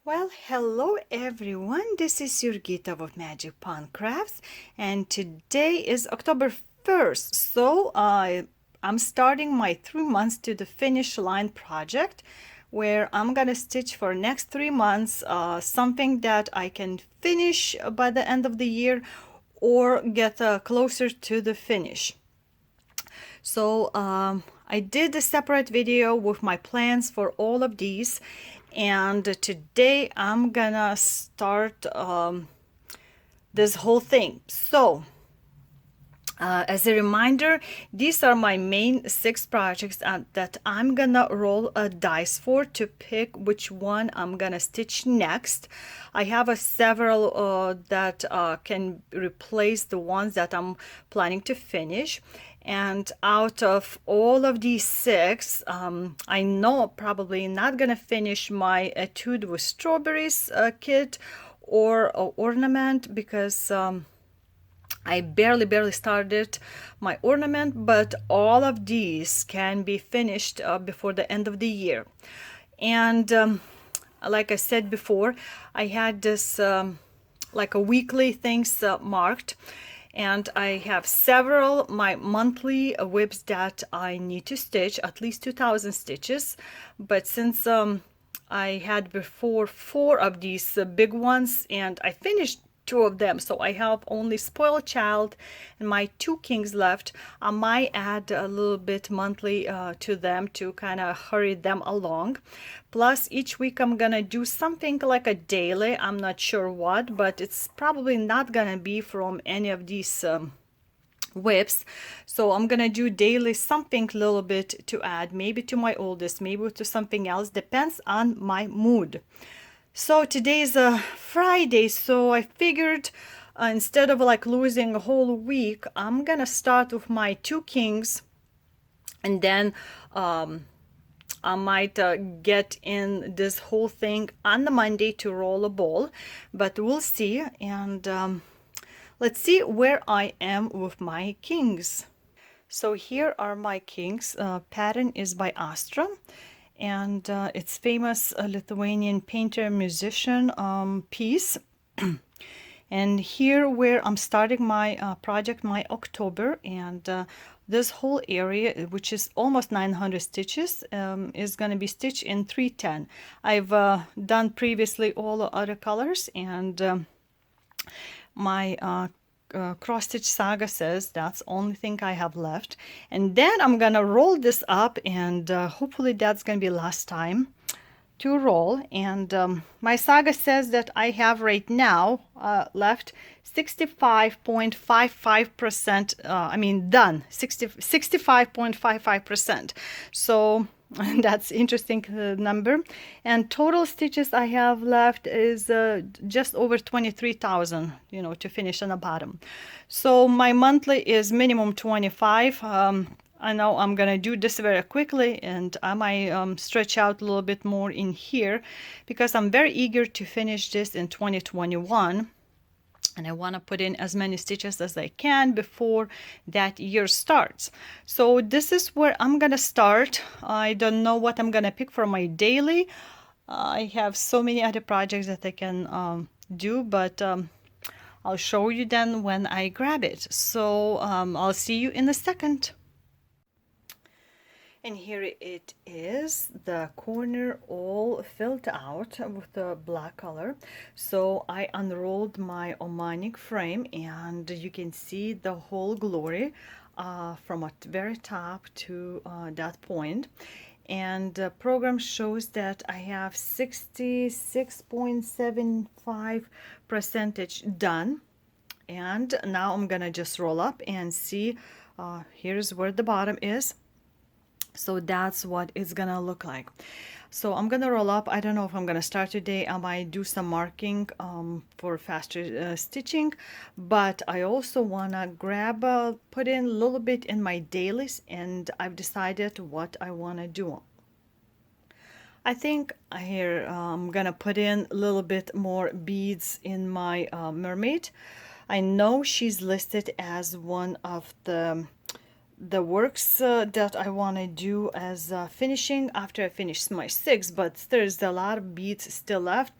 Well, hello everyone. This is Jurgita of Magic Pond Crafts, and today is October 1st. So I'm starting my 3 months to the finish line project, where I'm gonna stitch for next 3 months something that I can finish by the end of the year or get closer to the finish. So I did a separate video with my plans for all of these, and today I'm gonna start this whole thing. So as a reminder, these are my main 6 projects that I'm gonna roll a dice for to pick which one I'm gonna stitch next. I have several that can replace the ones that I'm planning to finish. And out of all of these 6, I know probably not gonna finish my Etude with Strawberries kit or ornament because I barely started my ornament, but all of these can be finished before the end of the year. And like I said before, I had this like a weekly things marked, and I have several my monthly whips that I need to stitch, at least 2,000 stitches. But since I had before 4 of these big ones and I finished 2 of them, so I have only Spoiled Child and my 2 kings left. I might add a little bit monthly to them to kind of hurry them along. Plus each week I'm gonna do something like a daily. I'm not sure what, but it's probably not gonna be from any of these whips. So I'm gonna do daily something a little bit to add, maybe to my oldest, maybe to something else, depends on my mood. So today is a Friday, so I figured instead of like losing a whole week, I'm gonna start with my 2 kings, and then I might get in this whole thing on the Monday to roll a ball, but we'll see. And let's see where I am with my kings. So here are my kings. Pattern is by Astra, and it's famous Lithuanian painter musician piece. And here where I'm starting my project, my October, and this whole area, which is almost 900 stitches, is going to be stitched in 310. I've done previously all the other colors, and my cross stitch saga says that's the only thing I have left. And then I'm gonna roll this up, and hopefully that's gonna be last time to roll. And my saga says that I have right now left 65.55%, I mean done 65.55%. So that's interesting number. And total stitches I have left is just over 23,000, to finish on the bottom. So my monthly is minimum 25. I know I'm gonna do this very quickly, and I might stretch out a little bit more in here because I'm very eager to finish this in 2021. And I want to put in as many stitches as I can before that year starts. So this is where I'm gonna start. I don't know what I'm gonna pick for my daily. I have so many other projects that I can do, but I'll show you then when I grab it. So I'll see you in a second. And here it is, the corner all filled out with the black color. So I unrolled my Omanic frame, and you can see the whole glory from at the very top to that point. And the program shows that I have 66.75% done. And now I'm gonna just roll up and see, here's where the bottom is. So that's what it's gonna look like. So I'm gonna roll up. I don't know if I'm gonna start today. I might do some marking for faster stitching, but I also wanna grab put in a little bit in my dailies, and I've decided what I wanna do. I think here I'm gonna put in a little bit more beads in my mermaid. I know she's listed as one of the the works that I want to do as finishing after I finish my 6, but there's a lot of beads still left.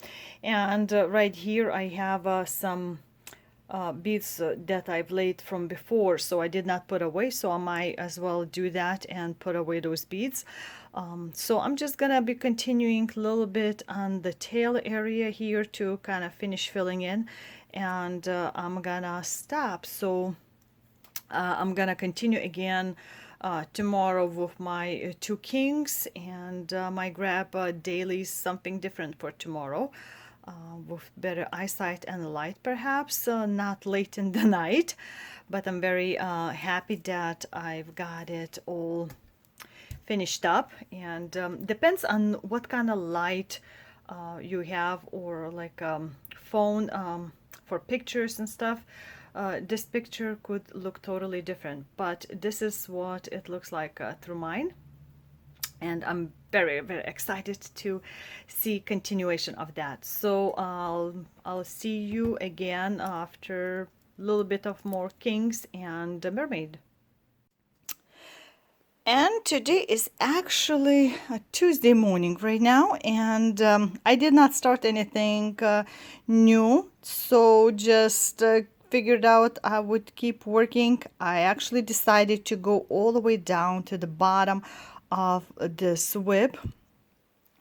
And right here I have some beads that I've laid from before, so I did not put away, so I might as well do that and put away those beads. So I'm just gonna be continuing a little bit on the tail area here to kind of finish filling in, and I'm gonna stop. So I'm gonna continue again tomorrow with my 2 kings, and my grab dailies, something different for tomorrow, with better eyesight and light, perhaps not late in the night. But I'm very happy that I've got it all finished up, and depends on what kind of light you have, or like phone for pictures and stuff. This picture could look totally different, but this is what it looks like through mine, and I'm very, very excited to see continuation of that. So I'll see you again after a little bit of more kings and the mermaid. And today is actually a Tuesday morning right now, and I did not start anything new, so just figured out I would keep working. I actually decided to go all the way down to the bottom of this whip,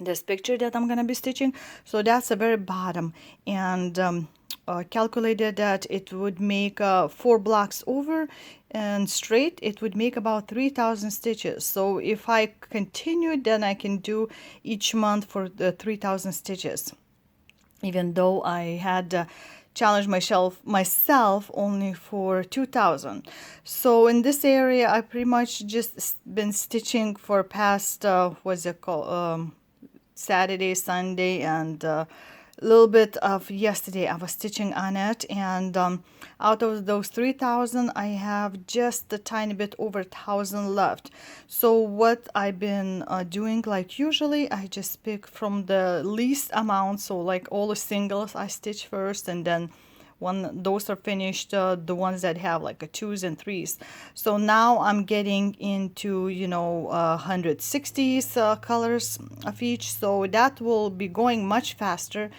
this picture that I'm gonna be stitching. So that's the very bottom, and calculated that it would make 4 blocks over and straight, it would make about 3,000 stitches. So if I continue, then I can do each month for the 3,000 stitches, even though I had challenged myself only for 2,000. So in this area I pretty much just been stitching for past what's it called, Saturday, Sunday, and a little bit of yesterday I was stitching on it, and out of those 3,000 I have just a tiny bit over 1,000 left. So what I've been doing, like usually I just pick from the least amount, so like all the singles I stitch first, and then when those are finished, the ones that have like a 2s and 3s. So now I'm getting into 160s colors of each, so that will be going much faster.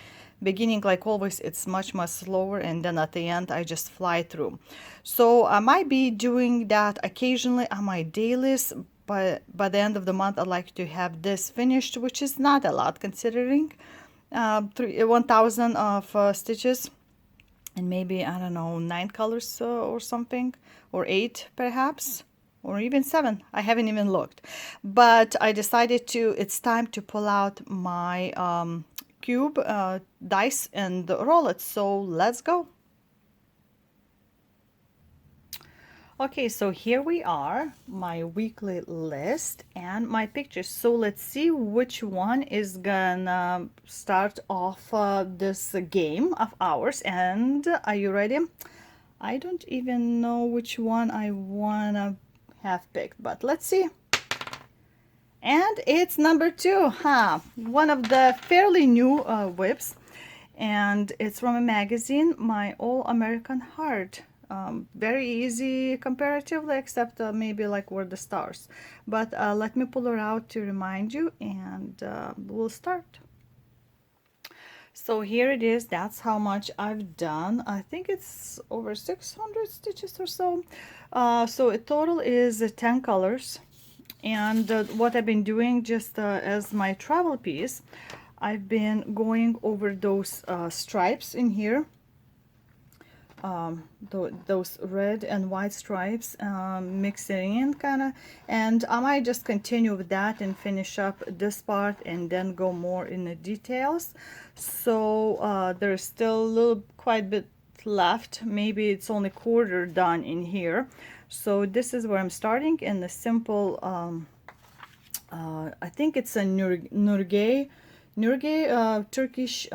Beginning, like always, it's much slower, and then at the end I just fly through. So I might be doing that occasionally on my dailies, but by the end of the month I'd like to have this finished, which is not a lot considering 1,000 of stitches, and maybe, I don't know, 9 colors or something, or 8 perhaps, or even 7. I haven't even looked, but I decided it's time to pull out my cube dice and roll it. So let's go. Okay, so here we are, my weekly list and my pictures. So let's see which one is gonna start off this game of ours. And are you ready? I don't even know which one I wanna have picked, but let's see. And it's number 2, one of the fairly new whips, and it's from a magazine, My All American Heart. Very easy comparatively, except maybe like where the stars. But let me pull her out to remind you, and we'll start. So here it is. That's how much I've done. I think it's over 600 stitches or so. So a total is 10 colors. And what I've been doing, just as my travel piece, I've been going over those stripes in here, those red and white stripes, mixing in kind of, and I might just continue with that and finish up this part and then go more in the details. So there's still a little quite bit left. Maybe it's only quarter done in here. So this is where I'm starting in the simple I think it's a Nurgay Turkish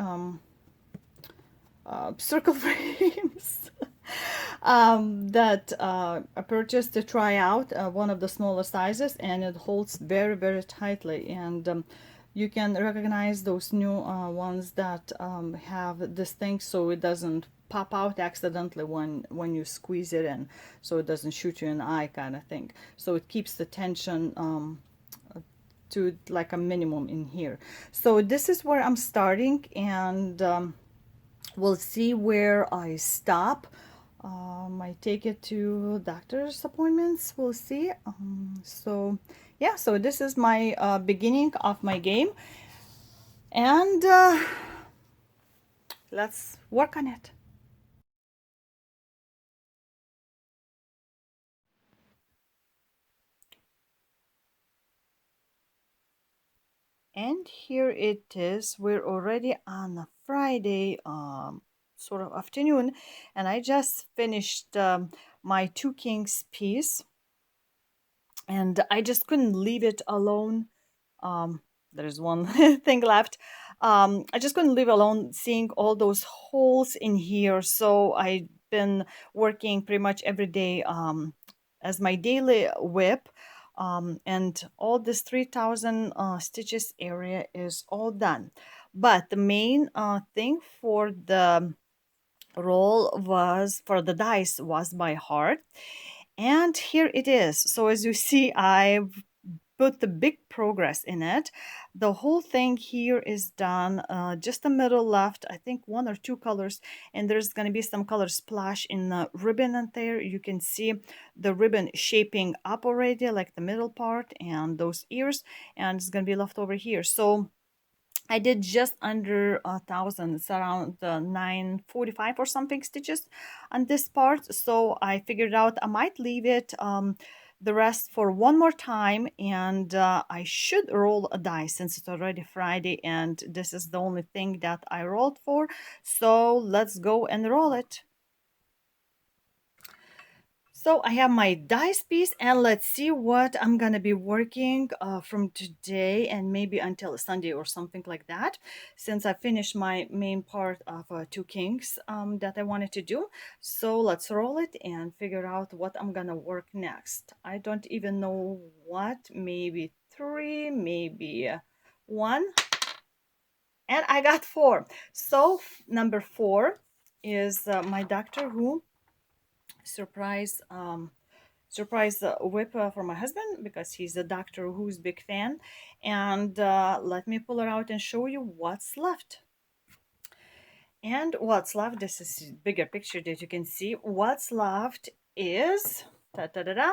circle frames that I purchased to try out, one of the smaller sizes, and it holds very, very tightly. And you can recognize those new ones that have this thing, so it doesn't pop out accidentally when you squeeze it in, so it doesn't shoot you in the eye kind of thing. So it keeps the tension to like a minimum in here. So this is where I'm starting, and we'll see where I stop. I take it to doctor's appointments. We'll see. So yeah, so this is my beginning of my game, and let's work on it. And here it is. We're already on a Friday, sort of afternoon, and I just finished my two kings piece, and I just couldn't leave it alone. Um, there's one thing left. I just couldn't leave alone seeing all those holes in here. So I've been working pretty much every day as my daily whip. And all this 3,000 stitches area is all done. But the main thing for the roll was, for the dice, was my heart. And here it is. So as you see, I've put the big progress in it. The whole thing here is done. Just the middle left, I think one or two colors, and there's going to be some color splash in the ribbon in there. You can see the ribbon shaping up already, like the middle part and those ears, and it's going to be left over here. So I did just under 1,000. It's around 945 or something stitches on this part. So I figured out I might leave it the rest for one more time, and I should roll a dice since it's already Friday and this is the only thing that I rolled for. So let's go and roll it. So I have my dice piece, and let's see what I'm gonna be working from today and maybe until Sunday or something like that, since I finished my main part of two kings that I wanted to do. So let's roll it and figure out what I'm gonna work next. I don't even know what, maybe three, maybe one, and I got four. So number four is my Doctor Who surprise surprise whip for my husband because he's a Doctor Who's big fan. And let me pull it out and show you what's left. And what's left, this is a bigger picture that you can see. What's left is da, da, da, da,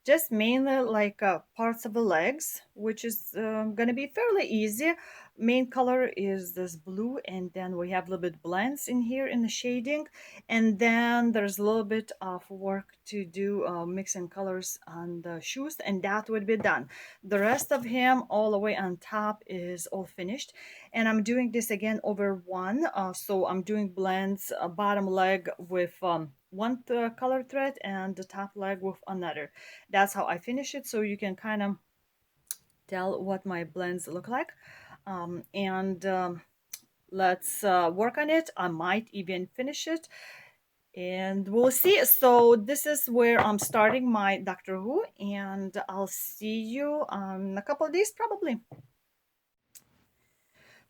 just mainly like parts of the legs, which is gonna be fairly easy. Main color is this blue, and then we have a little bit blends in here in the shading, and then there's a little bit of work to do mixing colors on the shoes, and that would be done. The rest of him all the way on top is all finished, and I'm doing this again over one. So I'm doing blends, bottom leg with one color thread and the top leg with another. That's how I finish it, so you can kind of tell what my blends look like. And let's work on it. I might even finish it, and we'll see. So this is where I'm starting my Doctor Who, and I'll see you in a couple of days probably.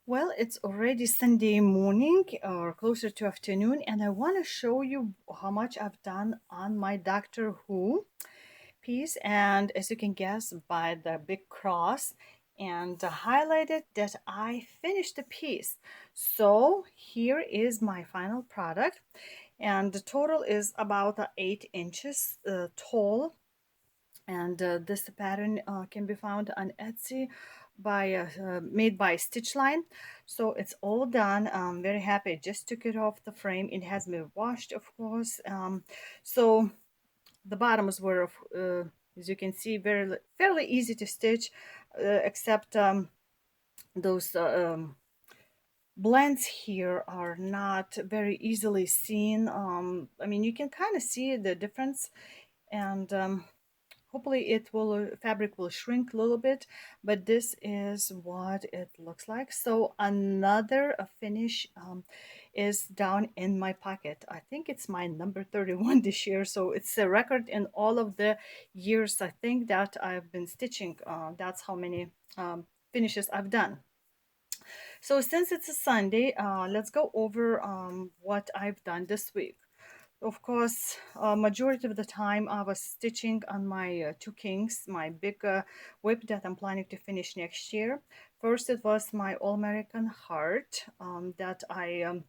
Well, it's already Sunday morning or closer to afternoon, and I want to show you how much I've done on my Doctor Who piece. And as you can guess by the big cross and highlighted that I finished the piece. So here is my final product, and the total is about 8 inches tall. And this pattern can be found on Etsy by made by Stitchline. So it's all done. I'm very happy. I just took it off the frame. It has been washed, of course. So the bottoms were, as you can see, fairly easy to stitch, except those blends here are not very easily seen. I mean, you can kind of see the difference, and hopefully it will fabric will shrink a little bit, but this is what it looks like. So another finish is down in my pocket. I think it's my number 31 this year, so it's a record in all of the years I think that I've been stitching. That's how many finishes I've done. So since it's a Sunday, let's go over what I've done this week. Of course, majority of the time I was stitching on my two kings, my big whip that I'm planning to finish next year. First, it was my All-American Heart that I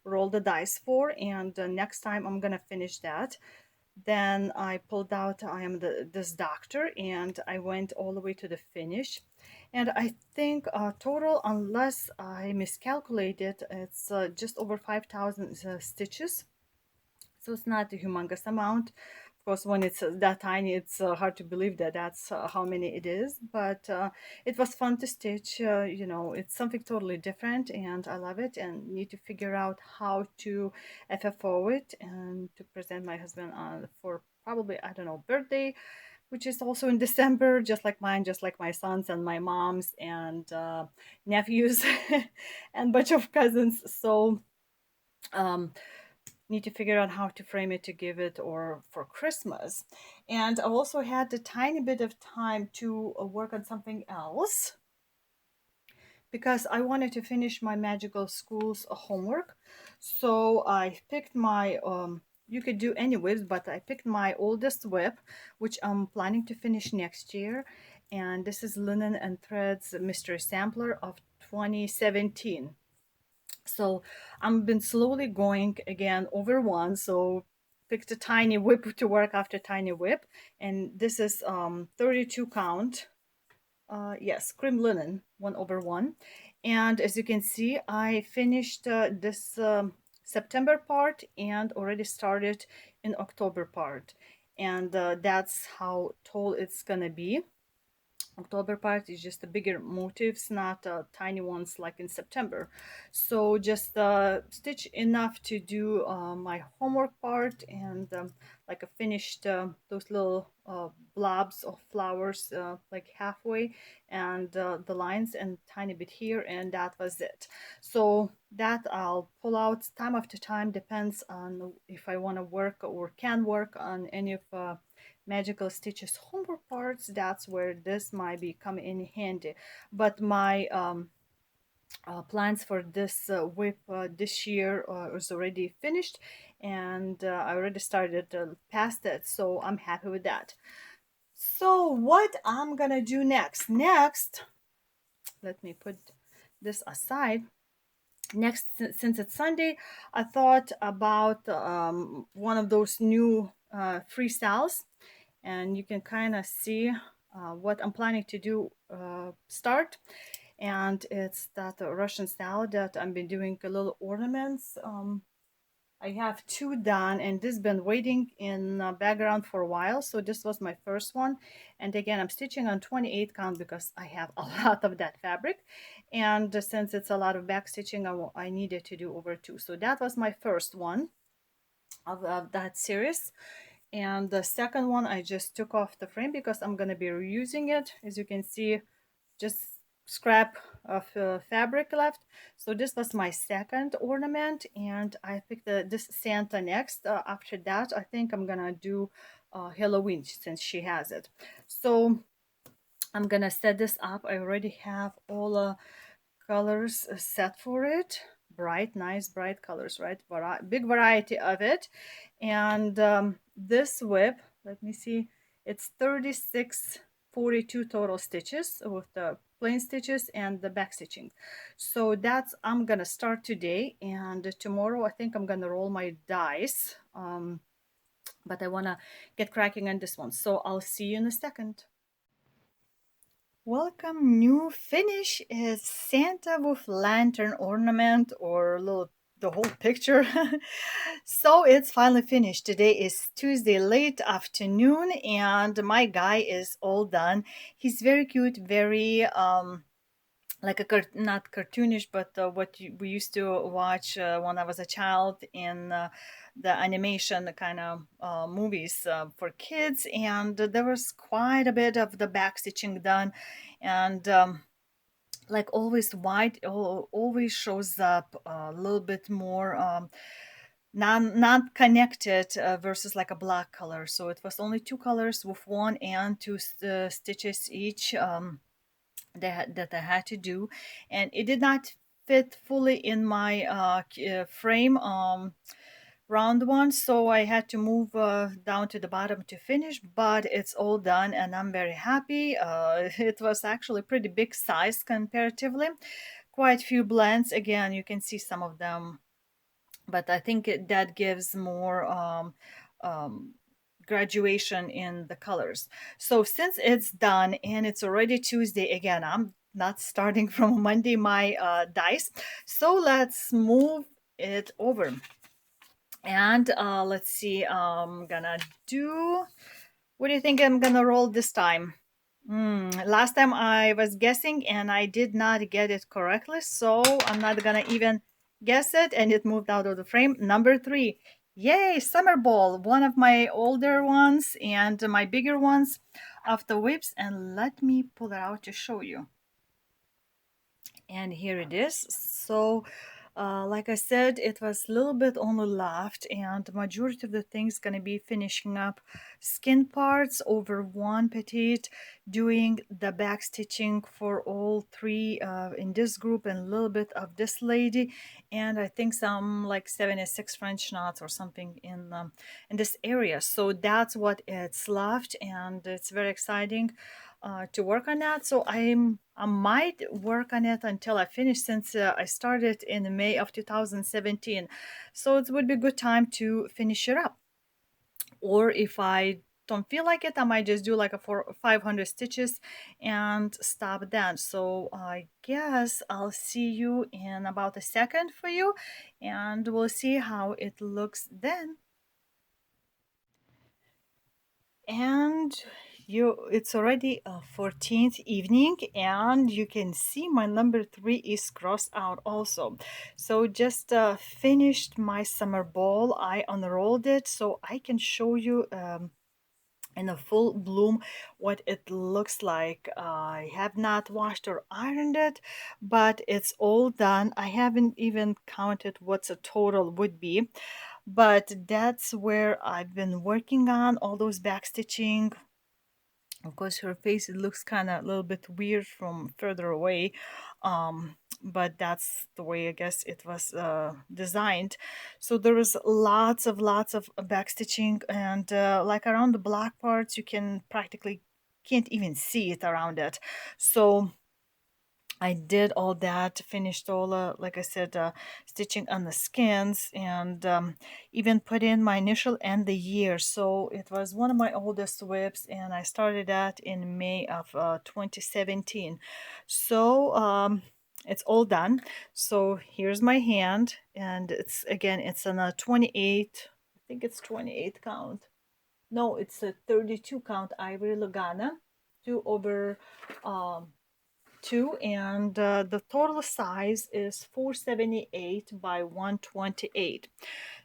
rolled the dice for, and next time I'm gonna finish that. Then I pulled out I am this doctor, and I went all the way to the finish. And I think total, unless I miscalculated, it's just over 5,000 stitches, so it's not a humongous amount. Of course, when it's that tiny, it's hard to believe that that's how many it is. But it was fun to stitch. It's something totally different, and I love it. And need to figure out how to FFO it and to present my husband for probably, I don't know, birthday, which is also in December, just like mine, just like my sons and my mom's and nephews and bunch of cousins. So. Um, Need to figure out how to frame it to give it or for Christmas. And I also had a tiny bit of time to work on something else because I wanted to finish my magical school's homework. So I picked my you could do any whips, but I picked my oldest whip, which I'm planning to finish next year. And this is Linen and Threads Mystery Sampler of 2017. So I've been slowly going again over one. So picked a tiny whip to work after tiny whip. And this is 32 count. Yes, cream linen, 1/1. And as you can see, I finished this September part and already started in October part. And that's how tall it's gonna be. October part is just the bigger motifs, not tiny ones like in September. So just stitch enough to do my homework part and like a finished those little blobs of flowers like halfway and the lines and tiny bit here, and that was it. So that I'll pull out time after time, depends on if I want to work or can work on any of magical stitches homework parts. That's where this might be come in handy. But my plans for this whip this year is already finished, and I already started past it, so I'm happy with that. So what I'm gonna do next, let me put this aside. Next, since it's Sunday, I thought about one of those new freestyles, and you can kind of see what I'm planning to do start. And it's that Russian style that I've been doing a little ornaments. I have two done, and this been waiting in background for a while. So this was my first one. And again, I'm stitching on 28 count because I have a lot of that fabric. And since it's a lot of back stitching, I needed to do over two. So that was my first one of that series. And the second one, I just took off the frame because I'm going to be reusing it. As you can see, just scrap of fabric left. So this was my second ornament, and I picked this Santa next. After that, I think I'm gonna do Halloween since she has it. So I'm gonna set this up. I already have all colors set for it. Bright, nice, bright colors, right? Big variety of it. And this whip, let me see, it's 36, 42 total stitches with the plain stitches and the back stitching. So that's, I'm gonna start today, and tomorrow I think I'm gonna roll my dice. But I wanna get cracking on this one. So I'll see you in a second. Welcome, new finish is Santa with lantern ornament or little the whole picture. So it's finally finished. Today is Tuesday late afternoon, and my guy is all done. He's very cute, very like a not cartoonish, but we used to watch when I was a child in the animation kind of movies for kids, and there was quite a bit of the back stitching done, and like always white always shows up a little bit more not connected versus like a black color. So it was only two colors with one and two stitches each. that I had to do, and it did not fit fully in my frame round one, so I had to move down to the bottom to finish, but it's all done and I'm very happy. It was actually pretty big size comparatively, quite few blends. Again, you can see some of them, but I think that gives more um, graduation in the colors. So since it's done and it's already Tuesday, again, I'm not starting from Monday my dice. So let's move it over. And let's see, I'm gonna do, what do you think I'm gonna roll this time? Last time I was guessing and I did not get it correctly, so I'm not gonna even guess it, and it moved out of the frame. Number three. Yay, summer ball, one of my older ones and my bigger ones of the whips, and let me pull it out to show you. And here it is. So like I said, it was a little bit only left, and the majority of the things gonna be finishing up skin parts over one petite, doing the back stitching for all three in this group, and a little bit of this lady, and I think some like 76 French knots or something in this area. So that's what it's left, and it's very exciting to work on that. So I might work on it until I finish, since I started in May of 2017. So it would be a good time to finish it up. Or if I don't feel like it, I might just do like a 500 stitches and stop then. So I guess I'll see you in about a second for you, and we'll see how it looks then. And it's already 14th evening, and you can see my number three is crossed out also. So just finished my summer ball. I unrolled it so I can show you in a full bloom what it looks like. I have not washed or ironed it, but it's all done. I haven't even counted what's a total would be, but that's where I've been working on all those back stitching. Of course, her face, it looks kind of a little bit weird from further away, but that's the way I guess it was designed. So there was lots of back stitching, and like around the black parts you can practically can't even see it around it. So I did all that, finished all, like I said, stitching on the skins, and even put in my initial and the year. So it was one of my oldest whips, and I started that in May of 2017. So it's all done. So here's my hand, and it's again, it's on a 28, I think it's 28 count. No, it's a 32 count ivory Lugana, 2 over 2, and the total size is 478 by 128.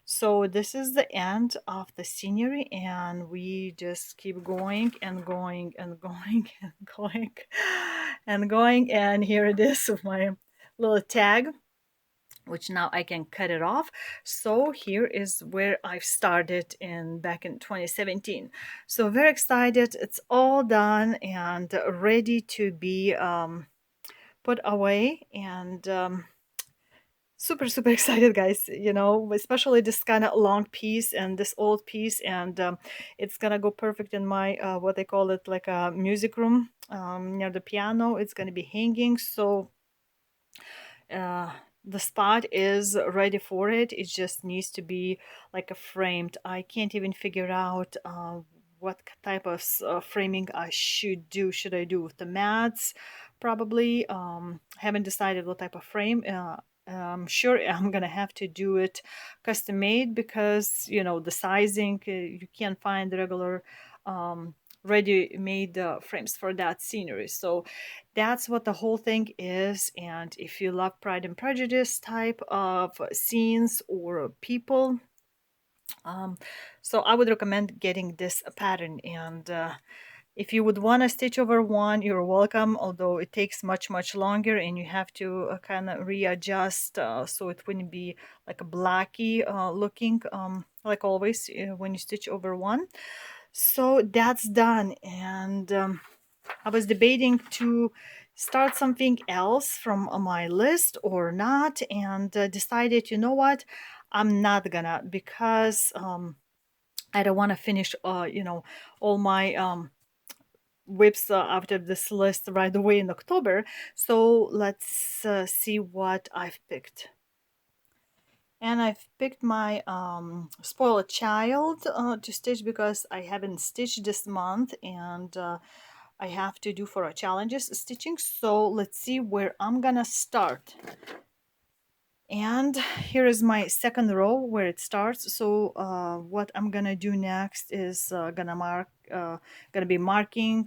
So this is the end of the scenery, and we just keep going and going and going and going and going, and here it is with my little tag, which now I can cut it off. So here is where I started in back in 2017. So very excited, it's all done and ready to be put away, and super excited, guys, especially this kind of long piece and this old piece, and it's gonna go perfect in my what they call it, like a music room near the piano. It's gonna be hanging, so uh, the spot is ready for it. It just needs to be like a framed. I can't even figure out what type of framing I should do. Should I do with the mats? Probably. Haven't decided what type of frame. I'm sure I'm gonna have to do it custom made, because the sizing, you can't find regular ready-made frames for that scenery. So that's what the whole thing is. And if you love Pride and Prejudice type of scenes or people, so I would recommend getting this pattern. And if you would want to stitch over one, you're welcome, although it takes much longer, and you have to kind of readjust so it wouldn't be like a blacky looking, like always when you stitch over one. So that's done, and I was debating to start something else from my list or not, and decided, you know what, I'm not gonna, because I don't want to finish all my whips after this list right away in October. So let's see what I've picked. And I've picked my Spoiled Child to stitch because I haven't stitched this month, and I have to do for a challenges stitching. So let's see where I'm gonna start. And here is my second row where it starts. So what I'm gonna do next is gonna be marking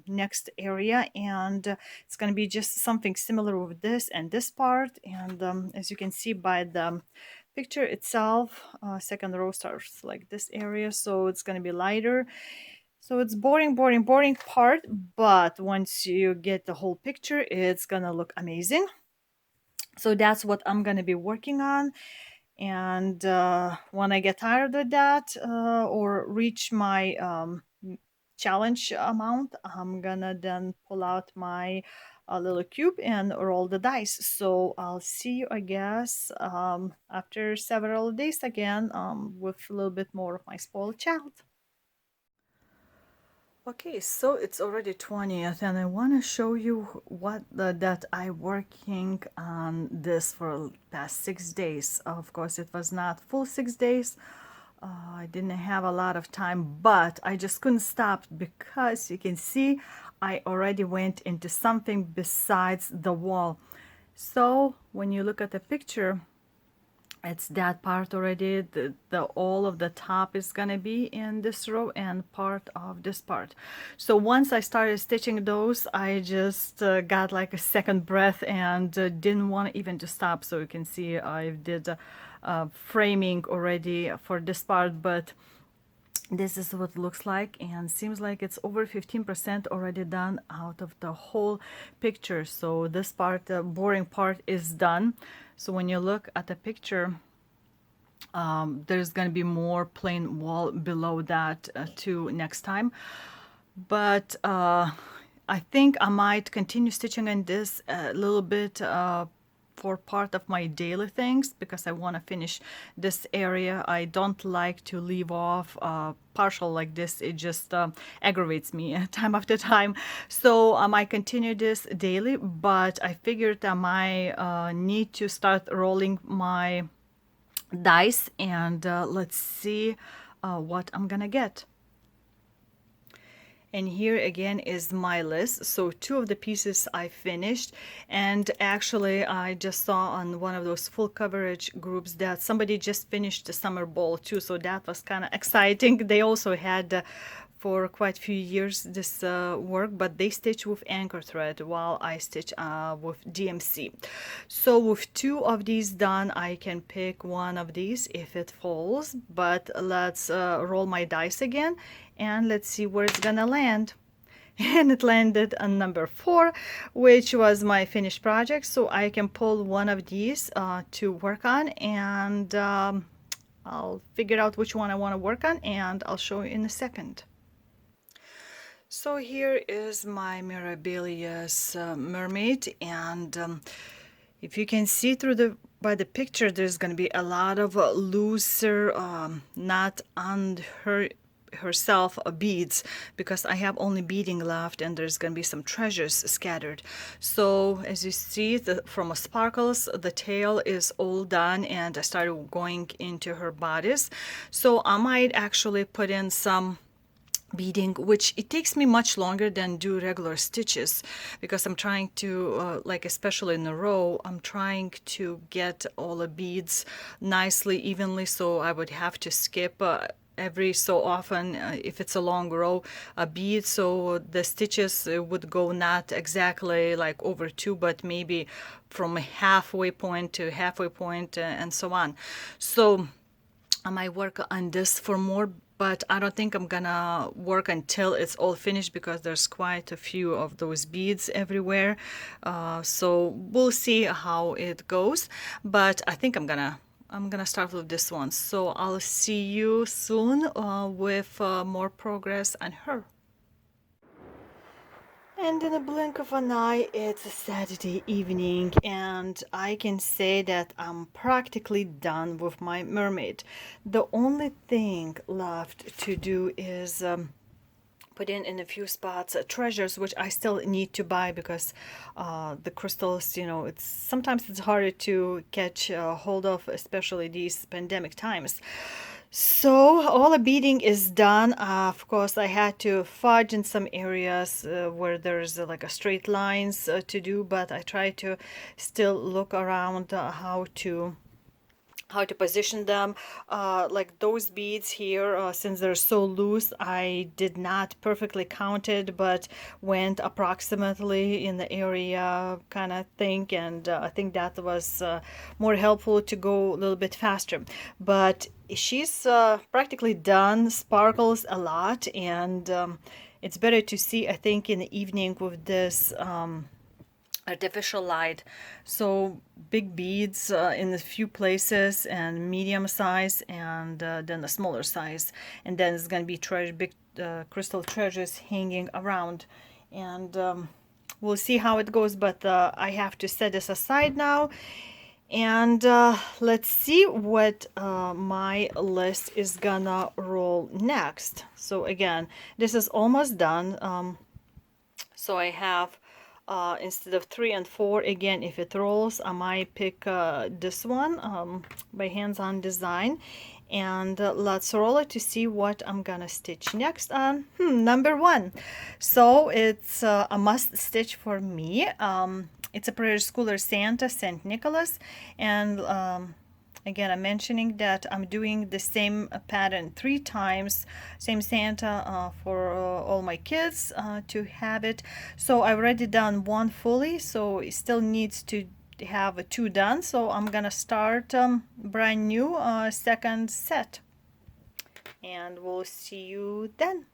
next area, and it's gonna be just something similar with this and this part. And as you can see by the picture itself, second row starts like this area, so it's gonna be lighter. So it's boring part, but once you get the whole picture, it's gonna look amazing. So that's what I'm gonna be working on. And when I get tired of that or reach my challenge amount, I'm gonna then pull out my little cube and roll the dice. So I'll see you, I guess, after several days again, with a little bit more of my spoiled child. Okay, so it's already 20th, and I want to show you that I working on this for past 6 days. Of course, it was not full 6 days. I didn't have a lot of time, but I just couldn't stop because you can see I already went into something besides the wall. So when you look at the picture, it's that part already. The all of the top is gonna be in this row and part of this part. So once I started stitching those, I just got like a second breath and didn't want even to stop. So you can see I did framing already for this part, but this is what it looks like, and seems like it's over 15% already done out of the whole picture. So this part, the boring part, is done. So when you look at the picture, there's going to be more plain wall below that too next time. But I think I might continue stitching in this a little bit for part of my daily things, because I want to finish this area. I don't like to leave off partial like this. It just aggravates me time after time. So I might continue this daily, but I figured I might need to start rolling my dice, and let's see what I'm gonna get. And here again is my list. So two of the pieces I finished, and actually I just saw on one of those full coverage groups that somebody just finished the summer ball too, so that was kind of exciting. They also had for quite a few years this work, but they stitch with anchor thread while I stitch with DMC. So with two of these done, I can pick one of these if it falls. But let's roll my dice again, and let's see where it's gonna land. And it landed on number 4, which was my finished project. So I can pull one of these to work on, and I'll figure out which one I want to work on, and I'll show you in a second. So here is my Mirabelius Mermaid, and if you can see through by the picture, there's going to be a lot of looser, not on herself beads, because I have only beading left, and there's going to be some treasures scattered. So as you see from a sparkles, the tail is all done, and I started going into her bodice. So I might actually put in some beading, which it takes me much longer than do regular stitches, because I'm trying to like, especially in a row, I'm trying to get all the beads nicely evenly, so I would have to skip every so often if it's a long row a bead, so the stitches would go not exactly like over 2, but maybe from a halfway point to halfway point, and so on. So I might work on this for more, but I don't think I'm gonna work until it's all finished, because there's quite a few of those beads everywhere. So we'll see how it goes, but I think I'm gonna start with this one. So I'll see you soon with more progress on her. And in a blink of an eye, it's a Saturday evening, and I can say that I'm practically done with my mermaid. The only thing left to do is put in a few spots treasures, which I still need to buy because the crystals, it's sometimes it's harder to catch hold of, especially these pandemic times. So all the beading is done. Of course, I had to fudge in some areas where there's like a straight lines to do, but I try to still look around how to position them. Like those beads here, since they're so loose, I did not perfectly count it, but went approximately in the area kind of thing, and I think that was more helpful to go a little bit faster. But she's practically done, sparkles a lot, and it's better to see, I think, in the evening with this artificial light. So big beads in a few places, and medium size, and then a smaller size, and then it's going to be big crystal treasures hanging around, and we'll see how it goes. But I have to set this aside now, and let's see what my list is gonna roll next. So again, this is almost done. So I have instead of 3 and 4, again, if it rolls, I might pick this one by hands-on design. And let's roll it to see what I'm gonna stitch next on number 1. So it's a must stitch for me. It's a prairie schooler Santa, St. Nicholas, and again, I'm mentioning that I'm doing the same pattern 3 times, same Santa for all my kids to have it. So I've already done 1 fully, so it still needs to have 2 done. So I'm gonna start brand new second set, and we'll see you then.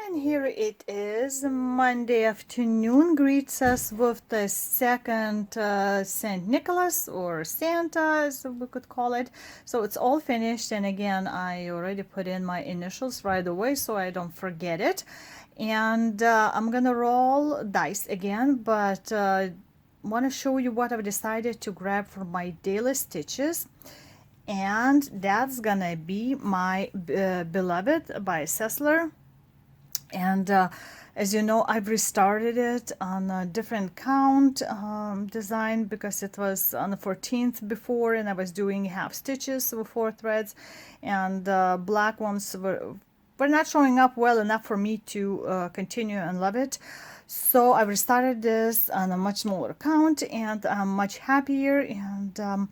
And here it is, Monday afternoon greets us with the second St. Nicholas, or Santa as we could call it. So it's all finished, and again, I already put in my initials right away so I don't forget it. And I'm gonna roll dice again, but want to show you what I've decided to grab for my daily stitches. And that's gonna be my Beloved by Sessler. And as you know, I've restarted it on a different count design because it was on the 14th before, and I was doing half stitches with 4 threads, and black ones were not showing up well enough for me to continue and love it. So I restarted this on a much smaller count, and I'm much happier. And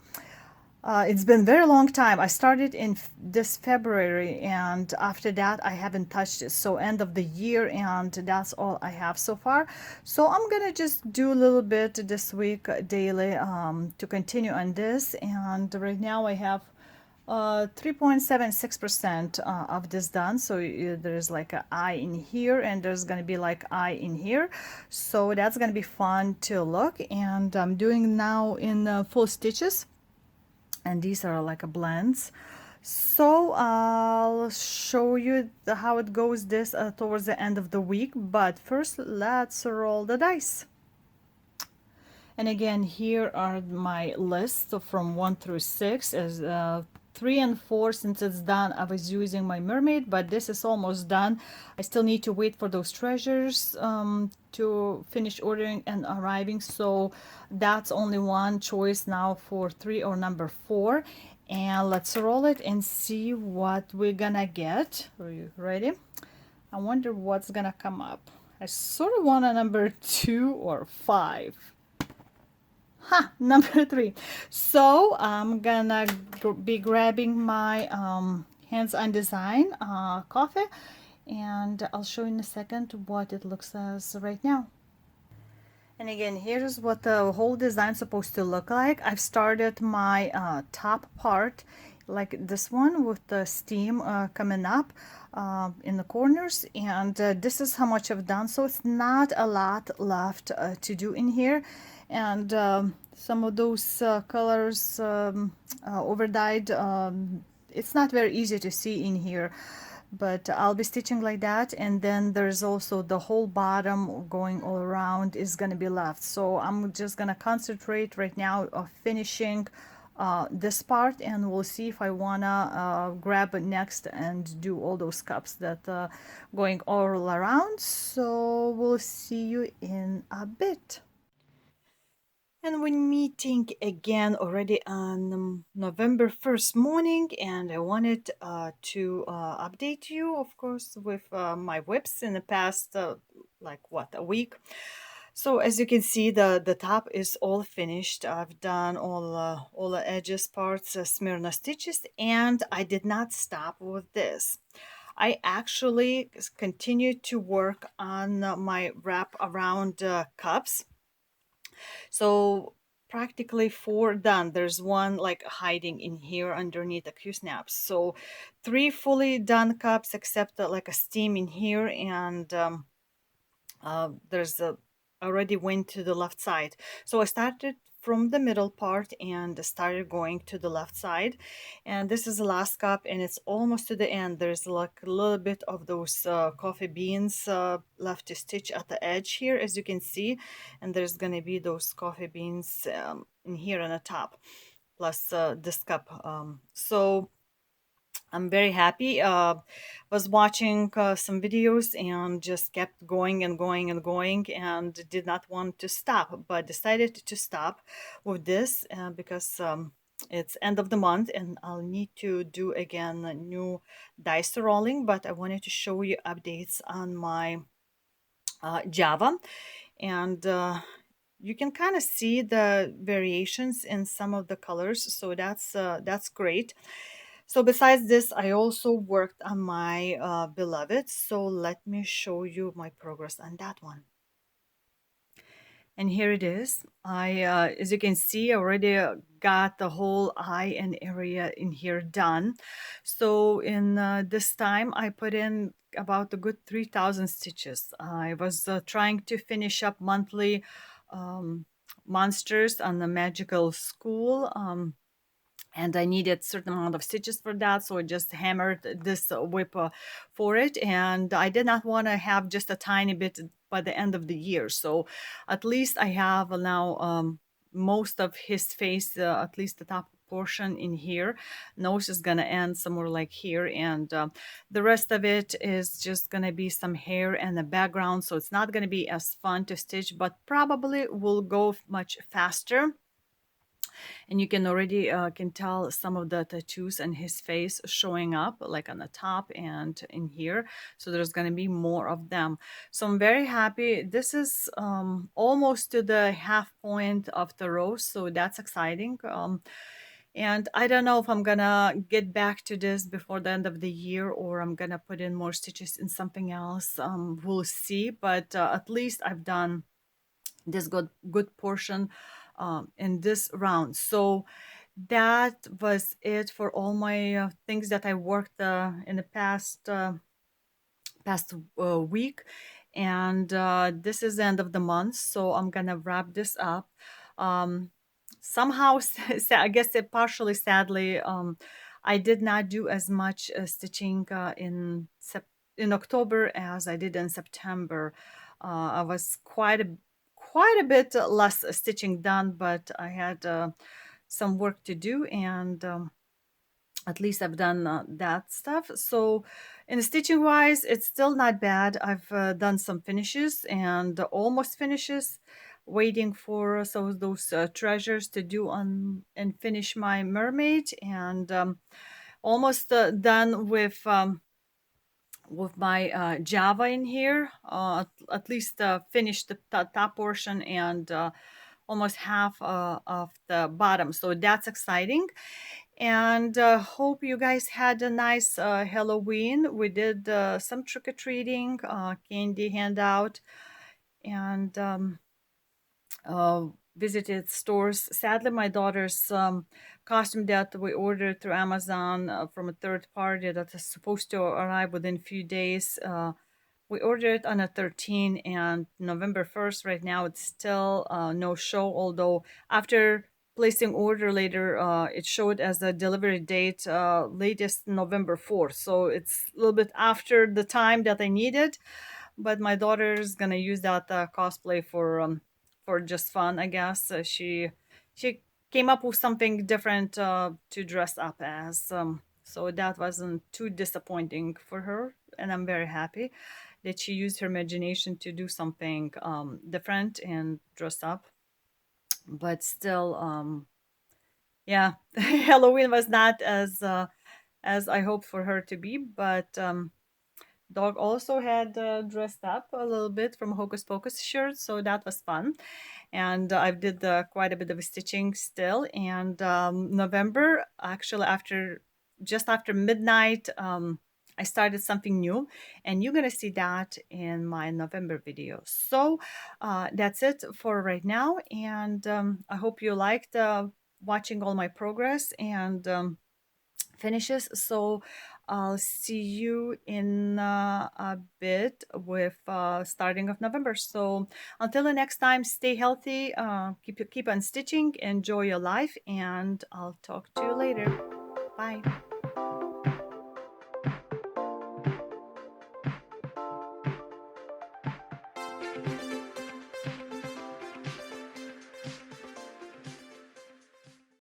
it's been a very long time. I started in this February, and after that I haven't touched it. So end of the year, and that's all I have so far. So I'm gonna just do a little bit this week daily to continue on this. And right now I have 3.76% of this done. So there's like an I in here, and there's gonna be like I in here. So that's gonna be fun to look. And I'm doing now in full stitches, and these are like a blends. So I'll show you how it goes this towards the end of the week, but first let's roll the dice. And again, here are my lists, so from 1 through 6. As 3 and 4, since it's done, I was using my mermaid, but this is almost done. I still need to wait for those treasures to finish ordering and arriving, so that's only one choice now for 3 or number 4. And let's roll it and see what we're gonna get. Are you ready? I wonder what's gonna come up. I sort of want a number 2 or 5. Number 3. So I'm gonna be grabbing my hands-on design coffee, and I'll show you in a second what it looks as right now. And again, here's what the whole design is supposed to look like. I've started my top part like this one with the steam coming up in the corners, and this is how much I've done. So it's not a lot left to do in here. And some of those colors over dyed, it's not very easy to see in here. but I'll be stitching like that, and then there's also the whole bottom going all around is going to be left. So I'm just going to concentrate right now of finishing this part, and we'll see if I want to grab it next and do all those cups that going all around. So we'll see you in a bit. And we're meeting again already on November 1st morning, and I wanted to update you, of course, with my whips in the past, like what, a week. So as you can see, the top is all finished. I've done all the edges parts, Smyrna stitches, and I did not stop with this. I actually continued to work on my wrap around cups, so practically four done. There's one like hiding in here underneath the Q snaps. So three fully done cups except like a steam in here, and there's a already went to the left side. So I started from the middle part and started going to the left side, and this is the last cup and it's almost to the end. There's like a little bit of those coffee beans left to stitch at the edge here, as you can see, and there's gonna be those coffee beans in here on the top, plus this cup. So I'm very happy. Was watching some videos and just kept going and going and going, and did not want to stop, but decided to stop with this because it's end of the month and I'll need to do again a new dice rolling. But I wanted to show you updates on my Java, and you can kind of see the variations in some of the colors, so that's great. So besides this, I also worked on my beloved. So let me show you my progress on that one. And here it is. As you can see, I already got the whole eye and area in here done. So in this time, I put in about a good 3,000 stitches. I was trying to finish up monthly um, monsters on the magical school. And I needed certain amount of stitches for that, so I just hammered this whip for it, and I did not want to have just a tiny bit by the end of the year. So at least I have now most of his face, at least the top portion in here. Nose is gonna end somewhere like here, and the rest of it is just gonna be some hair and the background, so it's not gonna be as fun to stitch, but probably will go much faster. And you can already can tell some of the tattoos and his face showing up like on the top and in here, so there's going to be more of them. So I'm very happy. This is almost to the half point of the row, so that's exciting. And I don't know if I'm gonna get back to this before the end of the year, or I'm gonna put in more stitches in something else. We'll see, but at least I've done this good portion in this round. So that was it for all my things that I worked in the past week, and this is the end of the month, so I'm gonna wrap this up. um, Somehow I guess it partially sadly, I did not do as much stitching in October as I did in September. I was quite a bit less stitching done, but I had some work to do, and at least I've done that stuff. So in stitching wise, it's still not bad. I've done some finishes and almost finishes, waiting for some of those treasures to do on and finish my mermaid, and almost done with my Java in here. At least finished the top portion and almost half of the bottom. So that's exciting. And hope you guys had a nice Halloween. We did some trick-or-treating, candy handout, and visited stores. Sadly, my daughter's costume that we ordered through Amazon from a third party that is supposed to arrive within a few days. We ordered it on a 13 and November 1st. Right now, it's still no show. Although after placing order later, it showed as a delivery date latest November 4th. So it's a little bit after the time that I needed, but my daughter's gonna use that cosplay for just fun, I guess. She came up with something different to dress up as. So that wasn't too disappointing for her, and I'm very happy that she used her imagination to do something different and dress up. But still, yeah, Halloween was not as I hoped for her to be, but dog also had dressed up a little bit from Hocus Pocus shirt, so that was fun. And I did quite a bit of stitching still. And November, actually, after just after midnight, I started something new, and you're gonna see that in my November video. So that's it for right now, and I hope you liked watching all my progress and finishes. So I'll see you in a bit with starting of November. So until the next time, stay healthy, keep on stitching, enjoy your life, and I'll talk to you later. Bye.